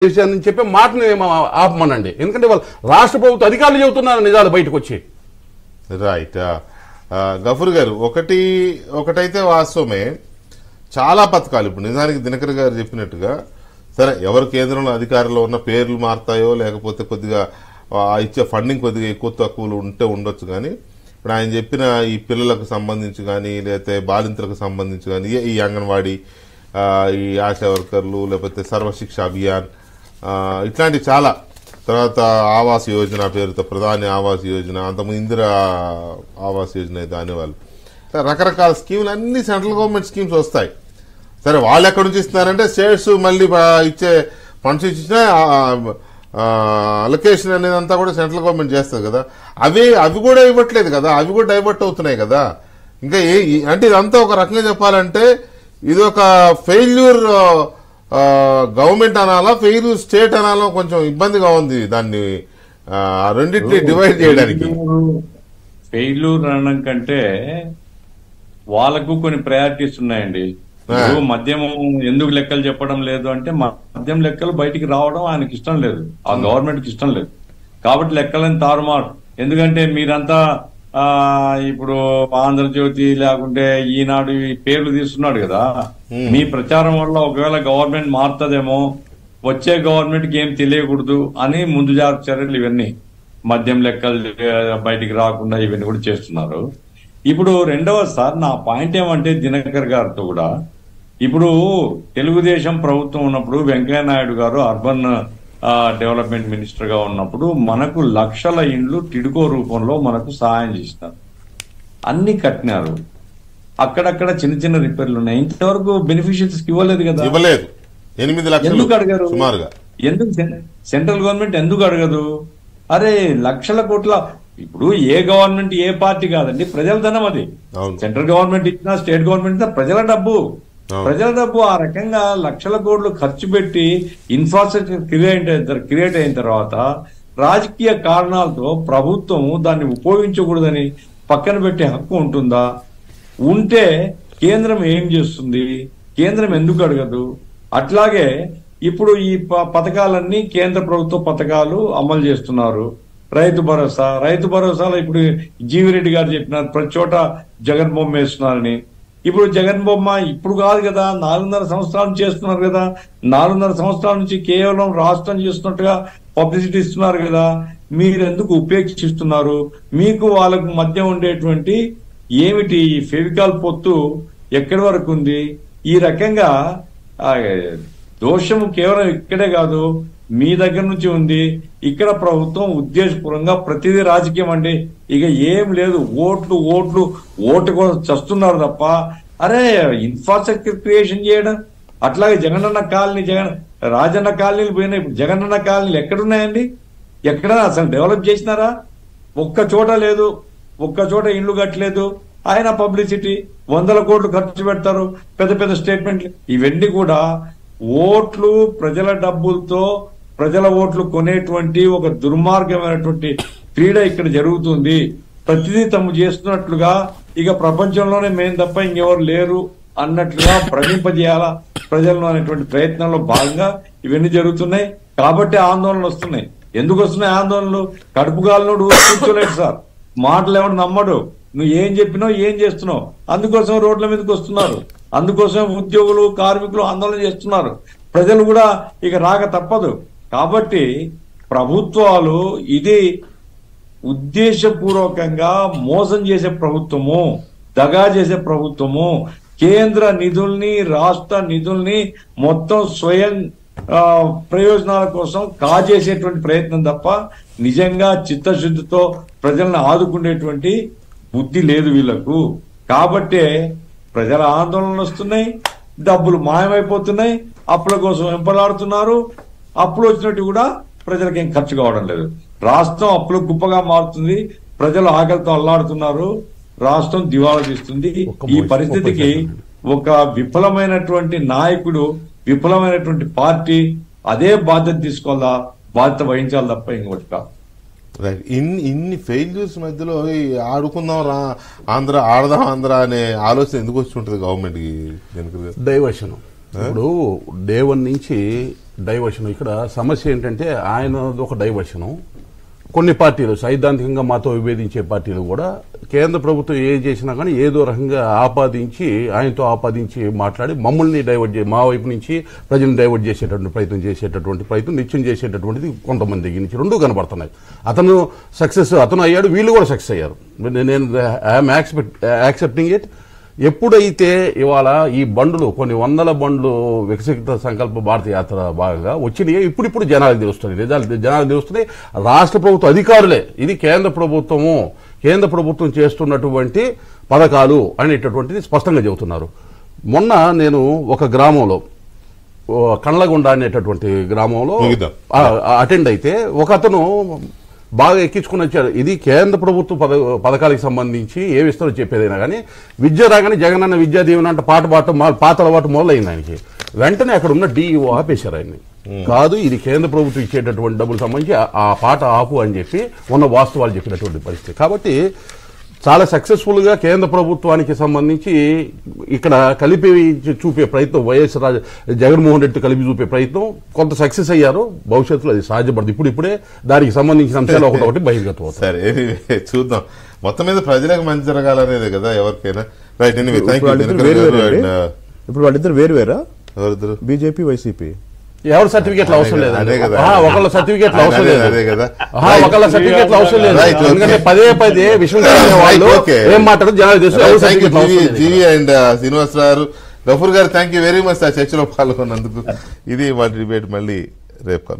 చేశానని చెప్పే మాటని ఆపమనండి. ఎందుకంటే వాళ్ళు రాష్ట్ర ప్రభుత్వ అధికారులు చెబుతున్నారు నిజాలు బయటకు వచ్చి. రైట్. గఫూర్ గారు, ఒకటైతే వాస్తవమే, చాలా పథకాలు ఇప్పుడు నిజానికి దినకర్ గారు చెప్పినట్టుగా సరే ఎవరు కేంద్రంలో అధికారంలో ఉన్న పేర్లు మారుతాయో లేకపోతే కొద్దిగా ఇచ్చే ఫండింగ్ కొద్దిగా ఎక్కువ తక్కువలు ఉండొచ్చు. కానీ ఇప్పుడు ఆయన చెప్పిన ఈ పిల్లలకు సంబంధించి కానీ లేకపోతే బాలింతలకు సంబంధించి కానీ ఈ అంగన్వాడీ, ఈ ఆశా వర్కర్లు, లేకపోతే సర్వశిక్ష అభియాన్, ఇట్లాంటి చాలా, తర్వాత ఆవాస్ యోజన పేరుతో ప్రధాని ఆవాస్ యోజన, అంతకుముందు ఇందిరా ఆవాస్ యోజన దానివాళ్ళు, రకరకాల స్కీములు అన్ని సెంట్రల్ గవర్నమెంట్ స్కీమ్స్ వస్తాయి. సరే వాళ్ళు ఎక్కడి నుంచి ఇస్తున్నారంటే స్టేట్స్ మళ్ళీ ఇచ్చే ఫండ్స్ ఇచ్చినా అలొకేషన్ అనేది అంతా కూడా సెంట్రల్ గవర్నమెంట్ చేస్తుంది కదా. అవి కూడా ఇవ్వట్లేదు కదా, అవి కూడా డైవర్ట్ అవుతున్నాయి కదా. ఇంకా అంటే ఇదంతా ఒక రకంగా చెప్పాలంటే ఇది ఒక ఫెయిల్యూర్ గవర్నమెంట్ అనాలా, ఫెయిల్యూర్ స్టేట్ అనాలా, కొంచెం ఇబ్బందిగా ఉంది దాన్ని రెండింటిని డివైడ్ చేయడానికి. ఫెయిల్యూర్ అనడం కంటే వాళ్ళకు కొన్ని ప్రయారిటీస్ ఉన్నాయండి. మద్యం ఎందుకు లెక్కలు చెప్పడం లేదు అంటే మద్యం లెక్కలు బయటికి రావడం ఆయనకి ఇష్టం లేదు, ఆ గవర్నమెంట్ కి ఇష్టం లేదు. కాబట్టి లెక్కలని తారుమారు. ఎందుకంటే మీరంతా ఇప్పుడు ఆంధ్రజ్యోతి లేకుంటే ఈనాడు ఈ పేర్లు తీస్తున్నాడు కదా, మీ ప్రచారం వల్ల ఒకవేళ గవర్నమెంట్ మారుతుందేమో, వచ్చే గవర్నమెంట్ కి ఏం తెలియకూడదు అని ముందు జాగ్రత్త చర్యలు ఇవన్నీ మద్యం లెక్కలు బయటికి రాకుండా ఇవన్నీ కూడా చేస్తున్నారు. ఇప్పుడు రెండవసారి నా పాయింట్ ఏమంటే దినకర్ గారితో కూడా, ఇప్పుడు తెలుగుదేశం ప్రభుత్వం ఉన్నప్పుడు వెంకయ్య నాయుడు గారు అర్బన్ డెవలప్మెంట్ మినిస్టర్ గా ఉన్నప్పుడు మనకు లక్షల ఇండ్లు టిడ్కో రూపంలో మనకు సహాయం చేసినారు, అన్ని కట్టినారు. అక్కడక్కడ చిన్న చిన్న రిపేర్లు ఉన్నాయి, ఇంతవరకు బెనిఫిషియరీస్ ఇవ్వలేదు కదా. ఇవ్వలేదు. 8 లక్షలు ఎందుకు అడగరు? సుమారుగా ఎందుకు సెంట్రల్ గవర్నమెంట్ ఎందుకు అడగదు? అరే లక్షల కోట్ల, ఇప్పుడు ఏ గవర్నమెంట్ ఏ పార్టీ కాదండి, ప్రజల ధనం అది. సెంట్రల్ గవర్నమెంట్ ఇచ్చినా స్టేట్ గవర్నమెంట్ ప్రజల డబ్బు, ప్రజల డబ్బు. ఆ రకంగా లక్షల కోట్లు ఖర్చు పెట్టి ఇన్ఫ్రాస్ట్రక్చర్ క్రియేట్ అయిన తర్వాత రాజకీయ కారణాలతో ప్రభుత్వం దాన్ని ఉపయోగించకూడదని పక్కన పెట్టే హక్కు ఉంటుందా? ఉంటే కేంద్రం ఏం చేస్తుంది? కేంద్రం ఎందుకు అడగదు? అట్లాగే ఇప్పుడు ఈ పథకాలన్నీ కేంద్ర ప్రభుత్వ పథకాలు అమలు చేస్తున్నారు. రైతు భరోసాలో ఇప్పుడు జీవిరెడ్డి గారు చెప్పినారు ప్రతి చోట జగన్ బొమ్మ వేస్తున్నారని. ఇప్పుడు జగన్ బొమ్మ ఇప్పుడు కాదు కదా, 4.5 సంవత్సరాల నుంచి చేస్తున్నారు కదా. 4.5 సంవత్సరాల నుంచి కేవలం రాష్ట్రం చేస్తున్నట్టుగా పబ్లిసిటీ ఇస్తున్నారు కదా. మీరెందుకు ఉపేక్షిస్తున్నారు? మీకు వాళ్ళకు మధ్య ఉండేటువంటి ఏమిటి ఫెవికాల్ పొత్తు ఎక్కడి వరకు ఉంది? ఈ రకంగా దోషము కేవలం ఇక్కడే కాదు, మీ దగ్గర నుంచి ఉంది. ఇక్కడ ప్రభుత్వం ఉద్దేశపూర్వకంగా ప్రతిదీ రాజకీయం అండి, ఇక ఏం లేదు, ఓటు కోసం చస్తున్నారు తప్ప. అరే ఇన్ఫ్రాస్ట్రక్చర్ క్రియేషన్ చేయడం, అట్లాగే జగనన్న కాలనీ, రాజన్న కాలనీలు పోయినాయి. ఇప్పుడు జగనన్న కాలనీలు ఎక్కడున్నాయండి? ఎక్కడైనా అసలు డెవలప్ చేసినారా? ఒక్క చోట లేదు, ఒక్క చోట ఇండ్లు కట్టలేదు. ఆయన పబ్లిసిటీ 100 కోట్లు ఖర్చు పెడతారు, పెద్ద పెద్ద స్టేట్మెంట్లు. ఇవన్నీ కూడా ఓట్లు, ప్రజల డబ్బులతో ప్రజల ఓట్లు కొనేటువంటి ఒక దుర్మార్గమైనటువంటి క్రీడ ఇక్కడ జరుగుతుంది. ప్రతిదీ తమ చేస్తున్నట్లుగా ఇక ప్రపంచంలోనే మేము తప్ప ఇంకెవరు లేరు అన్నట్లుగా భ్రమింపజేయాలా ప్రజలను అనేటువంటి ప్రయత్నంలో భాగంగా ఇవన్నీ జరుగుతున్నాయి. కాబట్టి ఆందోళనలు వస్తున్నాయి. ఎందుకు వస్తున్నాయి ఆందోళనలు? కడుపుగాలనుడు కూర్చోలేదు సార్, మాటలు ఎవరు నమ్మడు. నువ్వు ఏం చెప్పినావు, ఏం చేస్తున్నావు, అందుకోసం రోడ్ల మీదకి వస్తున్నారు. అందుకోసం ఉద్యోగులు, కార్మికులు ఆందోళన చేస్తున్నారు. ప్రజలు కూడా ఇక రాక తప్పదు. కాబట్టి ప్రభుత్వాలు ఇది ఉద్దేశపూర్వకంగా మోసం చేసే ప్రభుత్వము, దగా చేసే ప్రభుత్వము, కేంద్ర నిధుల్ని, రాష్ట్ర నిధుల్ని మొత్తం స్వయం ప్రయోజనాల కోసం కాజేసేటువంటి ప్రయత్నం తప్ప నిజంగా చిత్తశుద్ధితో ప్రజలను ఆదుకునేటువంటి బుద్ధి లేదు వీళ్లకు. కాబట్టే ప్రజల ఆందోళనలు వస్తున్నాయి, డబ్బులు మాయమైపోతున్నాయి, అప్పుల కోసం వెంపలాడుతున్నారు. అప్పులు వచ్చినట్టు కూడా ప్రజలకు ఏం ఖర్చు కావడం లేదు. రాష్ట్రం అప్పుల కుప్పగా మారుతుంది, ప్రజలు ఆకలితో అల్లాడుతున్నారు, రాష్ట్రం దివాళా తీస్తుంది. ఈ పరిస్థితికి ఒక విఫలమైనటువంటి నాయకుడు, విఫలమైనటువంటి పార్టీ అదే బాధ్యత తీసుకోవాలా, బాధ్యత వహించాలి తప్ప ఇంకోటి కాదు. ఇన్ని ఫెయిల్యూర్స్ మధ్యలో ఆడుకుందాం ఆడదాం ఆంధ్ర అనే ఆలోచన ఎందుకు వచ్చి ఉంటుంది గవర్నమెంట్ కి? డైవర్షన్. ఇప్పుడు డే 1 నుంచి డైవర్షన్ ఇక్కడ సమస్య ఏంటంటే ఆయన ఒక డైవర్షను. కొన్ని పార్టీలు సైద్ధాంతికంగా మాతో విభేదించే పార్టీలు కూడా కేంద్ర ప్రభుత్వం ఏం చేసినా కానీ ఏదో రకంగా ఆయనతో ఆపాదించి మాట్లాడి మమ్మల్ని మా వైపు నుంచి ప్రజలను డైవర్ట్ చేసేటటువంటి ప్రయత్నం నిత్యం చేసేటటువంటిది కొంతమంది దగ్గర నుంచి రెండూ కనబడుతున్నాయి. అతను అయ్యాడు, వీళ్ళు కూడా సక్సెస్ అయ్యారు. నేను ఐఎమ్ యాక్సెప్టింగ్ ఇట్. ఎప్పుడైతే ఇవాళ ఈ బండ్లు కొన్ని వందల బండ్లు వికసిత సంకల్ప భారత యాత్ర భాగంగా వచ్చినాయి, ఇప్పుడిప్పుడు జనాలకు తెలుస్తున్నాయి. రాష్ట్ర ప్రభుత్వ అధికారులే ఇది కేంద్ర ప్రభుత్వం చేస్తున్నటువంటి పథకాలు అనేటటువంటిది స్పష్టంగా చెబుతున్నారు. మొన్న నేను ఒక గ్రామంలో కండ్లగొండ అనేటటువంటి గ్రామంలో అటెండ్ అయితే ఒక అతను బాగా ఎక్కించుకుని వచ్చారు. ఇది కేంద్ర ప్రభుత్వ పథకాలకు సంబంధించి ఏ విస్తరణ చెప్పేదైనా కానీ విద్య రాగానే జగనన్న విద్యా దీవెన అంటే పాతల పాట మొదలైంది ఆయనకి. వెంటనే అక్కడ ఉన్న డిఈఓ ఆపేశారు ఆయన్ని. కాదు ఇది కేంద్ర ప్రభుత్వం ఇచ్చేటటువంటి డబ్బులు సంబంధించి ఆ పాట ఆపు అని చెప్పి ఉన్న వాస్తవాలు చెప్పినటువంటి పరిస్థితి. కాబట్టి చాలా సక్సెస్ఫుల్ గా కేంద్ర ప్రభుత్వానికి సంబంధించి ఇక్కడ కలిపి చూపే ప్రయత్నం జగన్మోహన్ రెడ్డి కలిపి చూపే ప్రయత్నం కొంత సక్సెస్ అయ్యారు. భవిష్యత్తులో అది సాధ్యపడుతుంది. ఇప్పుడే దానికి సంబంధించిన అంశాలు ఒకటి బహిర్గతం అవుతాయి. సరే చూద్దాం. మొత్తం మీద ప్రజలకు మంచి జరగాలనేది కదా ఎవరికైనా. రైట్. ఇప్పుడు వాళ్ళిద్దరు వేరువేరా? ఎవరిద్దరు? BJP YCP. ఎవరి సర్టిఫికేట్లు అవసరం లేదు. ఒకళ్ళ సర్టిఫికేట్లు అవసరం లేదు. ఒకళ్ళ సర్టిఫికేట్లు అవసరం లేదు. ఎందుకంటే పదే విషయం వాళ్ళు ఏం మాట్లాడదు జనాలు తెలుసు. జీవి అండ్ శ్రీనివాసరావు, గఫూర్ గారు థ్యాంక్ యూ వెరీ మచ్ ఆ చర్చలో పాల్గొన్నందుకు. ఇది మా డిబేట్. మళ్ళీ రేపు